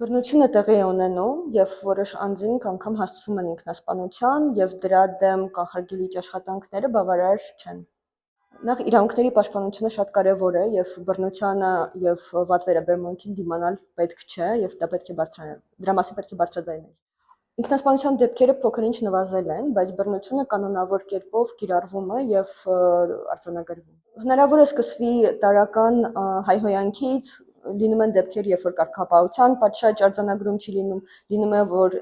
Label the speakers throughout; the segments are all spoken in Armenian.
Speaker 1: Բռնությունը տեղի է ունենում եւ որոշ անձինք անգամ հասցվում են ինքնասպանության եւ դրա դեմ կանխարգելիչ աշխատանքները բավարար չեն։ Նախ իրավունքների պաշտպանությունը շատ կարեւոր է եւ բռնությանը եւ վատ վերաբերմունքին դիմանալ պետք չէ եւ դա պետք է բարձրանալ։ Դրա մասին պետք է բարձրաձայնել։ Ինքնասպանության դեպքերը փոքր-ինչ նվազել են, բայց բռնությունը կանոնավոր կերպով կիրառվում է եւ արձանագրվում։ Հնարավոր է սկսվի տարական հայհոյանքից, լինում են դեպքեր, երբ որ կարգապահության պատշաճ արձանագրում չի լինում է, որ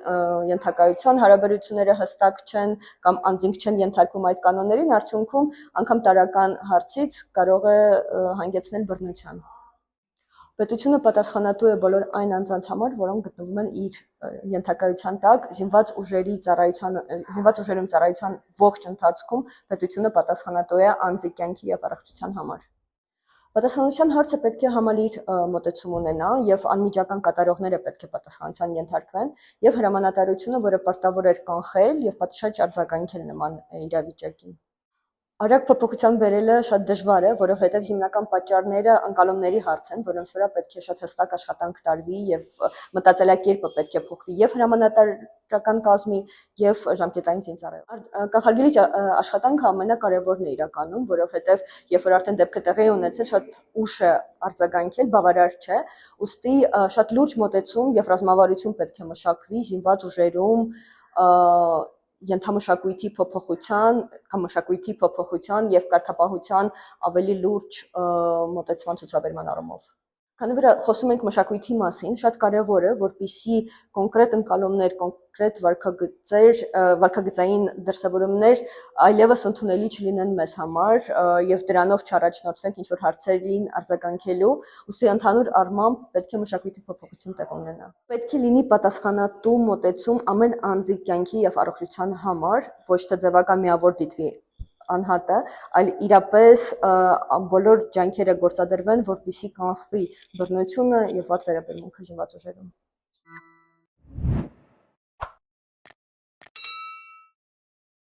Speaker 1: ենթակայության հարաբերությունները հստակ չեն կամ անձինք չեն ենթարկվում այդ կանոններին, արդյունքում անգամ տարական հարցից կարող է հանգեցնել բռնության։ Պետությունը պատասխանատու է բոլոր այն անձանց համար, որոնք գտնվում են իր ենթակայության տակ, զինված ուժերում ծառայության ողջ ընթացքում պետությունը պատասխանատու է անձի կյանքի եւ առողջության համար։ Պատասխանատվության հարցը պետք է համալիր մոտեցում ունենա եւ անմիջական կատարողները պետք է պատասխանատվության ենթարկվեն եւ հրամանատարությունը, որը պարտավոր էր կանխել եւ պատշաճ արձագանքել նման իրավիճակին։ Արագ փոփոխության բերելը շատ դժվար է, որովհետև հիմնական պատճառները ընկալումների հարց են, որոնց վրա պետք է շատ հստակ աշխատանք տարվի եւ մտածելակերպը պետք է փոխվի եւ հրամանատարական կազմի եւ ժամկետային զինծառայողի։ Կանխարգելիչ աշխատանքը ամենակարևորն է իրականում, որովհետև երբ որ արդեն դեպքը տեղի է ունեցել, շատ ուշ է արձագանքել, բավարար չէ, ուստի շատ լուրջ մոտեցում եւ ռազմավարություն պետք է մշակվի զինված ուժերում ենթամշակույթի փոփոխության կամ մշակույթի փոփոխության եւ կարգապահության ավելի լուրջ մոտեցման ցուցաբերման առումով։ Քանի որ խոսում ենք մշակույթի մասին, շատ կարևոր է, որպեսզի կոնկրետ ընկալումներ, կոնկրետ վարքագծային դրսևորումներ այլևս ընդունելի չլինեն մեզ համար եւ դրանով չառաջնորդվենք ինչ-որ հարցերին արձագանքելու, ուստի ընդհանուր առմամբ պետք է մշակույթի փոփոխություն տեղ ունենա։ Պետք է լինի պատասխանատու մոտեցում ամեն անձի կյանքի եւ առողջության համար, ոչ թե ձևական միավոր դիտվի անհատը, այլ իրապես բոլոր ջանքերը գործադրվեն, որպեսզի կանխվի բռնությունը եւ վատ վերաբերմունքը զինված ուժերում։